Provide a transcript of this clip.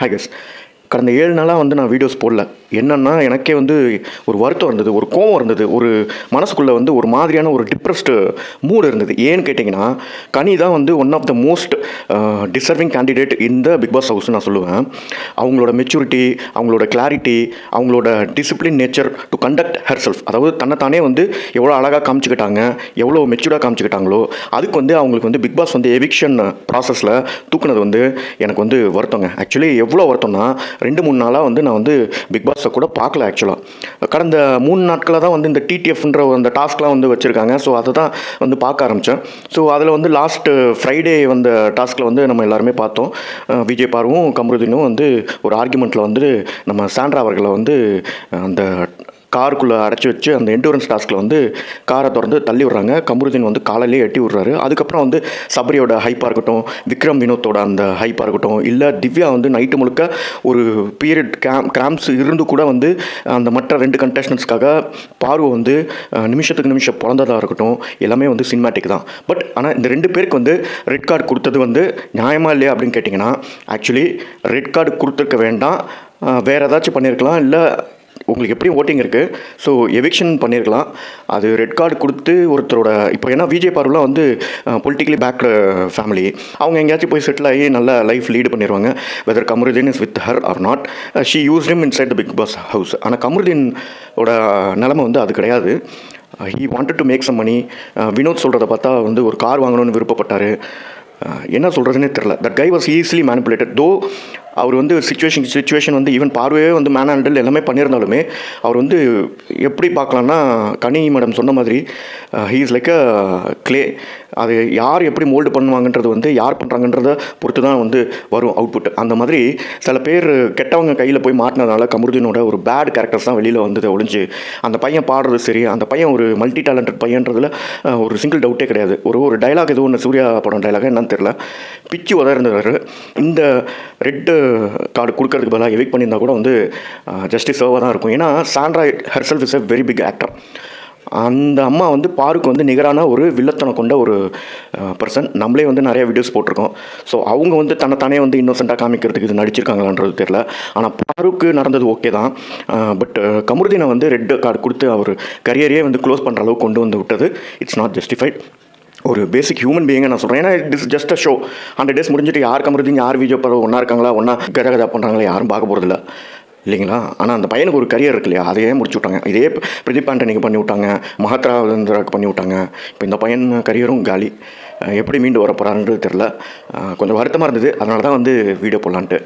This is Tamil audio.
ஹாய் கஸ். கடந்த 7 நாளாக வந்து நான் வீடியோஸ் போடல. என்னென்னா எனக்கே வந்து ஒரு வருத்தம் இருந்தது, ஒரு கோவம் இருந்தது, ஒரு மனசுக்குள்ளே வந்து ஒரு மாதிரியான ஒரு டிப்ரெஸ்டு மூடு இருந்தது. ஏன்னு கேட்டிங்கன்னா, கனி தான் வந்து one of the most deserving candidate in the Bigg Boss ஹவுஸ்னு நான் சொல்லுவேன். அவங்களோட மெச்சூரிட்டி, அவங்களோட கிளாரிட்டி, அவங்களோட discipline nature to conduct herself, அதாவது தன்னைத்தானே வந்து எவ்வளோ அழகாக காமிச்சிக்கிட்டாங்க, எவ்வளோ மெச்சூர்டாக காமிச்சிக்கிட்டாங்களோ, அதுக்கு வந்து அவங்களுக்கு வந்து பிக் பாஸ் வந்து எவிக்ஷன் ப்ராசஸில் தூக்குனது வந்து எனக்கு வந்து வருத்தங்க. ஆக்சுவலி எவ்வளோ வருத்தம்னா, 2-3 நாளாக வந்து நான் வந்து பிக் பாஸை கூட பார்க்கல. ஆக்சுவலாக கடந்த 3 நாட்களாக தான் வந்து இந்த டிடிஎஃப்ன்ற அந்த டாஸ்க்லாம் வந்து வச்சுருக்காங்க. ஸோ அதை தான் வந்து பார்க்க ஆரம்பித்தேன். ஸோ அதில் வந்து லாஸ்ட்டு ஃப்ரைடே வந்த டாஸ்கில் வந்து நம்ம எல்லாருமே பார்த்தோம். விஜய் பார்வும் கமருதீனும் வந்து ஒரு ஆர்குமெண்ட்டில் வந்து நம்ம சாண்ட்ரா அவர்களை வந்து அந்த காருக்குள்ளே அடைச்சி வச்சு அந்த எண்டூரன்ஸ் டாஸ்கில் வந்து காரை திறந்து தள்ளி விட்றாங்க. கமருதீன் வந்து காலையிலே எட்டி விட்றாரு. அதுக்கப்புறம் வந்து சபரியோட ஹைப்பாக இருக்கட்டும், விக்ரம் வினோத்தோட அந்த ஹைப்பாக இருக்கட்டும், இல்லை திவ்யா வந்து நைட்டு முழுக்க ஒரு பீரியட் கிராம்ஸ் இருந்து கூட வந்து அந்த மற்ற 2 கண்டஸ்டன்ஸ்க்காக பார்வை வந்து நிமிஷத்துக்கு நிமிஷம் பிறந்ததாக இருக்கட்டும், எல்லாமே வந்து சினிமேட்டிக் தான். பட் ஆனால் இந்த 2 பேருக்கு வந்து ரெட் கார்டு கொடுத்தது வந்து நியாயமா இல்லையா அப்படின்னு கேட்டிங்கன்னா, ஆக்சுவலி ரெட் கார்டு கொடுத்துருக்க வேண்டாம், வேறு ஏதாச்சும் பண்ணியிருக்கலாம். இல்லை உங்களுக்கு எப்படியும் ஓட்டிங் இருக்குது, ஸோ எவிக்ஷன் பண்ணியிருக்கலாம். அது ரெட் கார்டு கொடுத்து ஒருத்தரோட இப்போ ஏன்னா விஜய் பார்வலாம் வந்து பொலிட்டிக்கலி பேக்டு ஃபேமிலி, அவங்க எங்கேயாச்சும் போய் செட்டில் ஆகி நல்ல லைஃப் லீடு பண்ணிடுவாங்க. Whether Kamaruddin is with her or not, she use him inside the Bigg Boss house. ஆனால் கமருதீனோட நிலைமை வந்து அது கிடையாது. He wanted to make some money. Vinod சொல்கிறத பார்த்தா வந்து ஒரு கார் வாங்கணும்னு விருப்பப்பட்டார். என்ன சொல்கிறதுனே தெரில. That guy was easily manipulated. தோ அவர் வந்து சுச்சுவேஷன் வந்து ஈவன் பார்வையே வந்து மேன் ஹேண்டில் எல்லாமே பண்ணியிருந்தாலுமே அவர் வந்து எப்படி பார்க்கலான்னா, கனி மேடம் சொன்ன மாதிரி he is like a clay. அது யார் எப்படி மோல்டு பண்ணுவாங்கன்றது வந்து யார் பண்ணுறாங்கன்றத பொறுத்து தான் வந்து வரும் அவுட்புட். அந்த மாதிரி சில பேர் கெட்டவங்க கையில் போய் மாட்டினதுனால கமருதீனோட ஒரு பேட் கேரக்டர்ஸ் தான் வெளியில் வந்தது ஒழிஞ்சு, அந்த பையன் பாடுறது சரி, அந்த பையன் ஒரு மல்டி டேலண்டட் பையன்றதுல ஒரு சிங்கிள் டவுட்டே கிடையாது. ஒரு டைலாக் எதுவும் ஒன்று சூர்யா படம் டைலாக என்னன்னு தெரில, பிச்சு உதர்ந்தார். இந்த ரெட்டு கார்டு கொடுக்கறதுக்கு பதிலாக எவிக் பண்ணியிருந்தா கூட வந்து ஜஸ்டிஸ் சர்வாக தான் இருக்கும். ஏன்னா Sandra herself is a very big actor. அந்த அம்மா வந்து பாருக்கு வந்து நிகரான ஒரு வில்லத்தனம் கொண்ட ஒரு பர்சன். நம்மளே வந்து நிறைய வீடியோஸ் போட்டிருக்கோம். ஸோ அவங்க வந்து தன்னைத்தானே வந்து இன்னோசென்ட்டாக காமிக்கிறதுக்கு இது நடிச்சிருக்காங்களான்றது தெரில. ஆனால் பாருக்கு நடந்தது ஓகே தான். பட் கமருதீனை வந்து ரெட் கார்டு கொடுத்து அவர் கரியரையே வந்து க்ளோஸ் பண்ணுற அளவுக்கு கொண்டு வந்து விட்டது இட்ஸ் நாட் ஜஸ்டிஃபைட். ஒரு பேசிக் ஹியூமன் பீயிங்கை நான் சொல்கிறேன். ஏன்னா it is just a show. 100 days முடிஞ்சிட்டு யார் கமருதீன் யார் விஜய் பார்வை ஒன்றா இருக்காங்களா, ஒன்றா கதா பண்ணுறாங்களா யாரும் பார்க்க போகிறதில்ல இல்லைங்களா. ஆனால் அந்த பையனுக்கு ஒரு கரியர் இருக்கு இல்லையா, அதையே முடிச்சு விட்டாங்க. இதே பிரதீப் ஆண்டனிக்கு பண்ணி விட்டாங்க, மஹத்ராவுக்கு பண்ணி விட்டாங்க. இப்போ இந்த பையன் கரியரும் காலி. எப்படி மீண்டு வர போகிறான்றது தெரில. கொஞ்சம் வருத்தமாக இருந்தது. அதனால தான் வந்து வீடியோ போடலான்ட்டு.